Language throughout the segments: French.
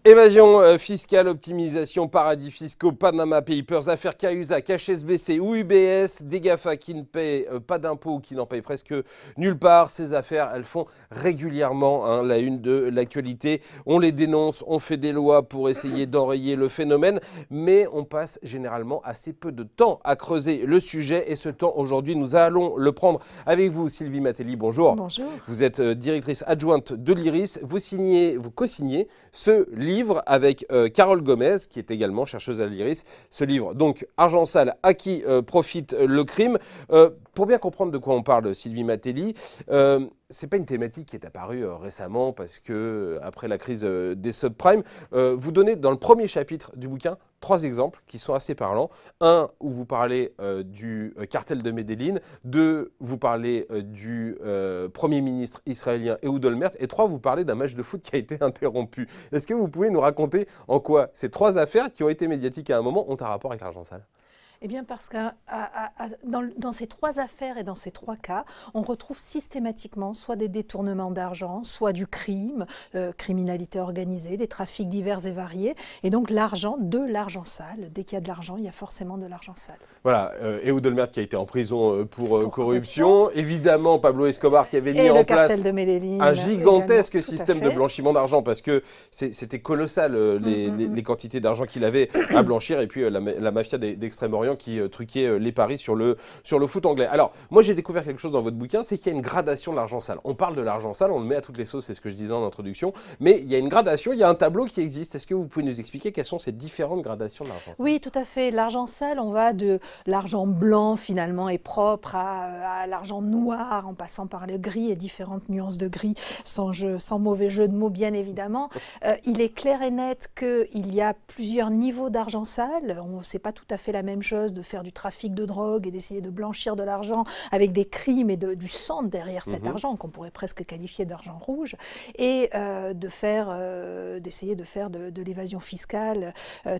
Évasion fiscale, optimisation, paradis fiscaux, Panama Papers, affaires Cahuzac, HSBC ou UBS, des GAFA qui ne paient pas d'impôts ou qui n'en payent presque nulle part. Ces affaires, elles font régulièrement la une de l'actualité. On les dénonce, on fait des lois pour essayer d'enrayer le phénomène, mais on passe généralement assez peu de temps à creuser le sujet. Et ce temps, aujourd'hui, nous allons le prendre avec vous, Sylvie Matelli. Bonjour. Bonjour. Vous êtes directrice adjointe de l'IRIS. Vous co-signez ce livre avec Carole Gomez, qui est également chercheuse à l'IRIS. Ce livre, donc, Argent sale, à qui profite le crime. Pour bien comprendre de quoi on parle, Sylvie Matelli, c'est pas une thématique qui est apparue récemment parce que, après la crise des subprimes, vous donnez dans le premier chapitre du bouquin 3 exemples qui sont assez parlants. Un, où vous parlez du cartel de Medellín. 2, vous parlez du Premier ministre israélien Ehud Olmert. Et 3, vous parlez d'un match de foot qui a été interrompu. Est-ce que vous pouvez nous raconter en quoi ces 3 affaires qui ont été médiatiques à un moment ont un rapport avec l'argent sale ? Eh bien parce que dans ces 3 affaires et dans ces 3 cas, on retrouve systématiquement soit des détournements d'argent, soit du crime, criminalité organisée, des trafics divers et variés. Et donc de l'argent sale. Dès qu'il y a de l'argent, il y a forcément de l'argent sale. Voilà, Ehud Olmert qui a été en prison pour corruption. Évidemment, Pablo Escobar qui avait mis en place un gigantesque système de blanchiment d'argent parce que c'était colossal les quantités d'argent qu'il avait à blanchir. Et puis la mafia d'Extrême-Orient qui truquait les paris sur le foot anglais. Alors, moi j'ai découvert quelque chose dans votre bouquin, c'est qu'il y a une gradation de l'argent sale. On parle de l'argent sale, on le met à toutes les sauces, c'est ce que je disais en introduction, mais il y a une gradation, il y a un tableau qui existe. Est-ce que vous pouvez nous expliquer quelles sont ces différentes gradations de l'argent sale ? Oui, tout à fait. L'argent sale, on va de l'argent blanc finalement et propre à l'argent noir, en passant par le gris et différentes nuances de gris, sans mauvais jeu de mots bien évidemment. Il est clair et net qu'il y a plusieurs niveaux d'argent sale. C'est pas tout à fait la même chose de faire du trafic de drogue et d'essayer de blanchir de l'argent avec des crimes et du sang derrière cet argent qu'on pourrait presque qualifier d'argent rouge, et d'essayer de faire de l'évasion fiscale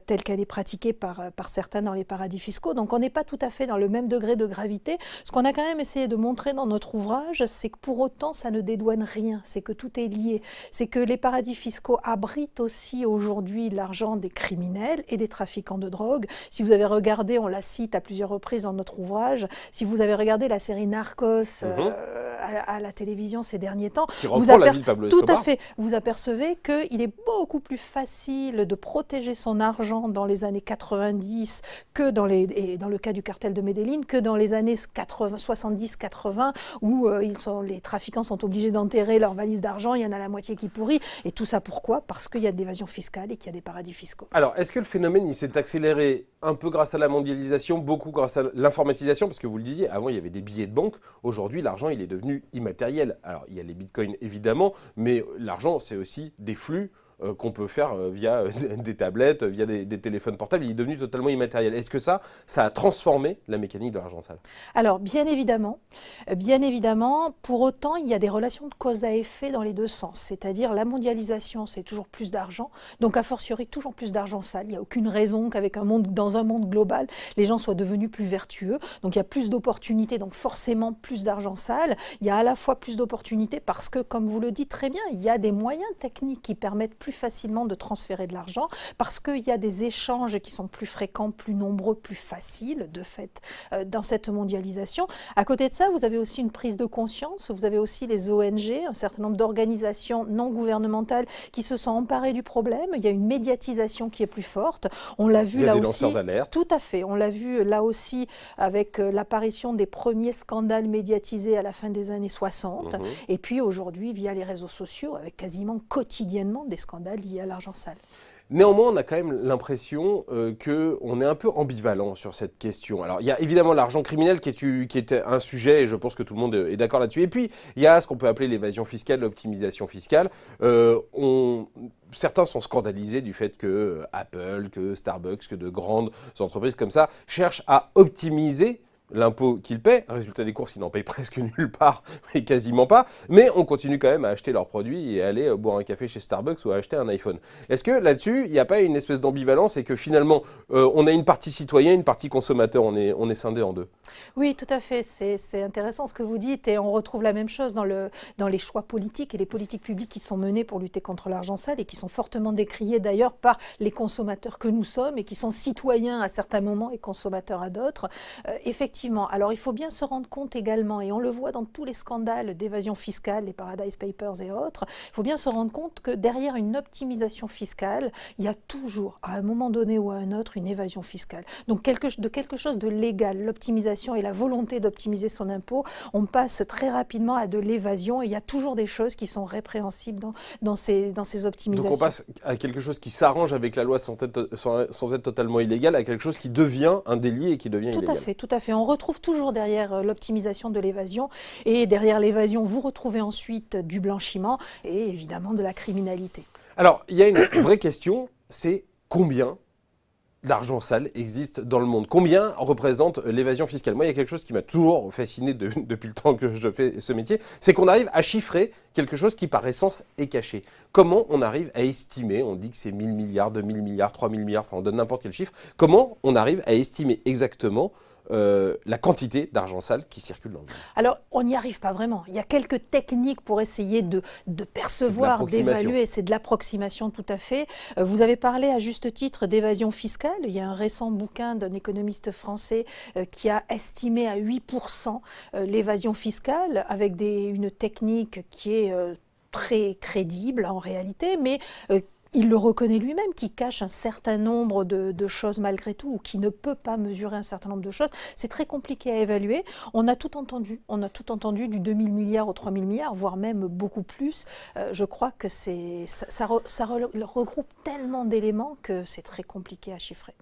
telle qu'elle est pratiquée par certains dans les paradis fiscaux. Donc on n'est pas tout à fait dans le même degré de gravité. Ce qu'on a quand même essayé de montrer dans notre ouvrage, c'est que pour autant ça ne dédouane rien, c'est que tout est lié. C'est que les paradis fiscaux abritent aussi aujourd'hui l'argent des criminels et des trafiquants de drogue. Si vous avez regardé, on la cite à plusieurs reprises dans notre ouvrage, si vous avez regardé la série Narcos à la télévision ces derniers temps, tout à fait, vous apercevez qu'il est beaucoup plus facile de protéger son argent dans les années 90 que dans le cas du cartel de Medellín, que dans les années 70-80 où les trafiquants sont obligés d'enterrer leur valise d'argent, il y en a la moitié qui pourrit. Et tout ça pourquoi ? Parce qu'il y a de l'évasion fiscale et qu'il y a des paradis fiscaux. Alors, est-ce que le phénomène il s'est accéléré un peu grâce à la mondialisation, beaucoup grâce à l'informatisation, parce que vous le disiez, avant il y avait des billets de banque, aujourd'hui l'argent il est devenu immatériel. Alors il y a les bitcoins évidemment, mais l'argent c'est aussi des flux qu'on peut faire via des tablettes, via des téléphones portables, il est devenu totalement immatériel. Est-ce que ça a transformé la mécanique de l'argent sale ? Alors, bien évidemment, pour autant, il y a des relations de cause à effet dans les deux sens. C'est-à-dire, la mondialisation, c'est toujours plus d'argent, donc a fortiori toujours plus d'argent sale. Il n'y a aucune raison dans un monde global, les gens soient devenus plus vertueux. Donc, il y a plus d'opportunités, donc forcément plus d'argent sale. Il y a à la fois plus d'opportunités parce que, comme vous le dites très bien, il y a des moyens techniques qui permettent plus facilement de transférer de l'argent, parce qu'il y a des échanges qui sont plus fréquents, plus nombreux, plus faciles, de fait, dans cette mondialisation. À côté de ça, vous avez aussi une prise de conscience, vous avez aussi les ONG, un certain nombre d'organisations non gouvernementales qui se sont emparées du problème. Il y a une médiatisation qui est plus forte. On l'a vu là aussi. Tout à fait. On l'a vu là aussi avec l'apparition des premiers scandales médiatisés à la fin des années 60. Et puis aujourd'hui, via les réseaux sociaux, avec quasiment quotidiennement des scandales liés à l'argent sale. Néanmoins, on a quand même l'impression qu'on est un peu ambivalent sur cette question. Alors, il y a évidemment l'argent criminel qui est un sujet, et je pense que tout le monde est d'accord là-dessus. Et puis, il y a ce qu'on peut appeler l'évasion fiscale, l'optimisation fiscale. Certains sont scandalisés du fait que Apple, que Starbucks, que de grandes entreprises comme ça cherchent à optimiser l'impôt qu'ils paient. Résultat des courses, ils n'en payent presque nulle part, mais quasiment pas. Mais on continue quand même à acheter leurs produits et à aller boire un café chez Starbucks ou à acheter un iPhone. Est-ce que là-dessus, il n'y a pas une espèce d'ambivalence et que finalement, on a une partie citoyen, une partie consommateur, on est scindé en deux? Oui, tout à fait. C'est intéressant ce que vous dites et on retrouve la même chose dans les choix politiques et les politiques publiques qui sont menées pour lutter contre l'argent sale et qui sont fortement décriées d'ailleurs par les consommateurs que nous sommes et qui sont citoyens à certains moments et consommateurs à d'autres. Effectivement. Alors il faut bien se rendre compte également, et on le voit dans tous les scandales d'évasion fiscale, les Paradise Papers et autres, il faut bien se rendre compte que derrière une optimisation fiscale, il y a toujours, à un moment donné ou à un autre, une évasion fiscale. Donc de quelque chose de légal, l'optimisation et la volonté d'optimiser son impôt, on passe très rapidement à de l'évasion et il y a toujours des choses qui sont répréhensibles dans ces optimisations. Donc on passe à quelque chose qui s'arrange avec la loi sans être totalement illégal, à quelque chose qui devient un délit et qui devient illégal. Tout à fait. On retrouve toujours derrière l'optimisation de l'évasion et derrière l'évasion, vous retrouvez ensuite du blanchiment et évidemment de la criminalité. Alors, il y a une vraie question, c'est combien d'argent sale existe dans le monde? Combien représente l'évasion fiscale? Moi, il y a quelque chose qui m'a toujours fasciné depuis le temps que je fais ce métier, c'est qu'on arrive à chiffrer quelque chose qui, par essence, est caché. Comment on arrive à estimer, on dit que c'est 1000 milliards, 2000 milliards, 3000 milliards, enfin on donne n'importe quel chiffre, comment on arrive à estimer exactement la quantité d'argent sale qui circule dans le monde? Alors, on n'y arrive pas vraiment. Il y a quelques techniques pour essayer de percevoir, d'évaluer. C'est de l'approximation, tout à fait. Vous avez parlé à juste titre d'évasion fiscale. Il y a un récent bouquin d'un économiste français qui a estimé à 8% l'évasion fiscale avec une technique qui est très crédible en réalité, mais il le reconnaît lui-même, qui cache un certain nombre de choses malgré tout, ou qui ne peut pas mesurer un certain nombre de choses. C'est très compliqué à évaluer. On a tout entendu du 2000 milliards au 3000 milliards, voire même beaucoup plus. Je crois que ça regroupe tellement d'éléments que c'est très compliqué à chiffrer.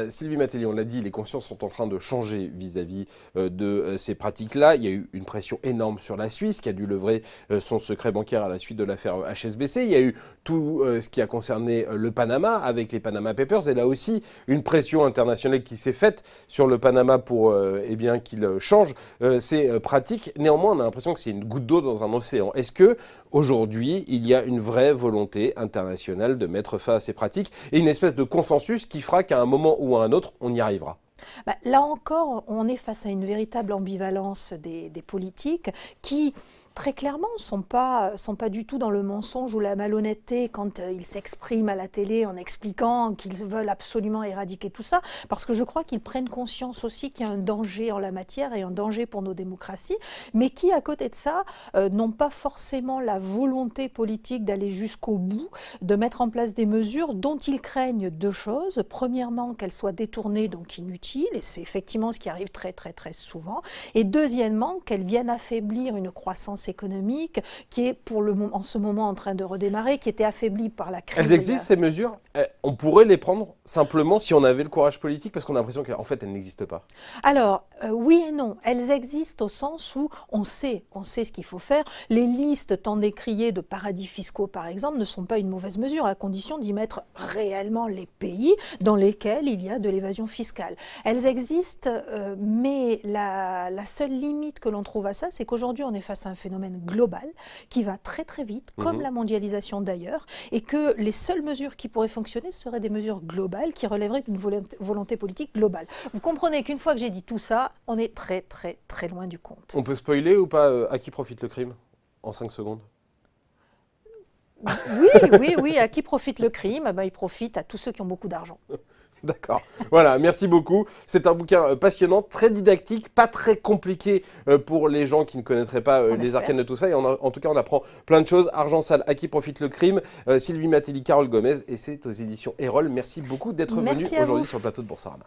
Sylvie Matelli, on l'a dit, les consciences sont en train de changer vis-à-vis de ces pratiques-là. Il y a eu une pression énorme sur la Suisse qui a dû lever son secret bancaire à la suite de l'affaire HSBC. Il y a eu tout ce qui a concerné le Panama avec les Panama Papers. Et là aussi, une pression internationale qui s'est faite sur le Panama pour qu'il change ses pratiques. Néanmoins, on a l'impression que c'est une goutte d'eau dans un océan. Est-ce que aujourd'hui, il y a une vraie volonté internationale de mettre fin à ces pratiques et une espèce de consensus qui fera qu'à un moment ou à un autre, on y arrivera? Là encore, on est face à une véritable ambivalence des politiques qui, très clairement, sont pas du tout dans le mensonge ou la malhonnêteté quand ils s'expriment à la télé en expliquant qu'ils veulent absolument éradiquer tout ça, parce que je crois qu'ils prennent conscience aussi qu'il y a un danger en la matière et un danger pour nos démocraties, mais qui, à côté de ça, n'ont pas forcément la volonté politique d'aller jusqu'au bout, de mettre en place des mesures dont ils craignent deux choses. Premièrement, qu'elles soient détournées, donc inutiles, et c'est effectivement ce qui arrive très très très souvent, et deuxièmement, qu'elles viennent affaiblir une croissance économique qui est en ce moment en train de redémarrer, qui était affaiblie par la crise. Elles existent ces mesures? On pourrait les prendre simplement si on avait le courage politique, parce qu'on a l'impression qu'en fait elles n'existent pas. Alors, oui et non. Elles existent au sens où on sait ce qu'il faut faire. Les listes tant décriées de paradis fiscaux, par exemple, ne sont pas une mauvaise mesure, à condition d'y mettre réellement les pays dans lesquels il y a de l'évasion fiscale. Elles existent, mais la seule limite que l'on trouve à ça, c'est qu'aujourd'hui, on est face à un phénomène global qui va très très vite, comme la mondialisation d'ailleurs, et que les seules mesures qui pourraient fonctionner seraient des mesures globales qui relèveraient d'une volonté politique globale. Vous comprenez qu'une fois que j'ai dit tout ça, on est très très très loin du compte. On peut spoiler ou pas à qui profite le crime en 5 secondes? Oui, à qui profite le crime? Il profite à tous ceux qui ont beaucoup d'argent. D'accord. Voilà, merci beaucoup. C'est un bouquin passionnant, très didactique, pas très compliqué pour les gens qui ne connaîtraient pas les arcanes de tout ça. Et en tout cas, on apprend plein de choses. Argent sale, à qui profite le crime? Sylvie Matelli, Carole Gomez, et c'est aux éditions Erol. Merci beaucoup d'être venu aujourd'hui sur le plateau de Boursorama.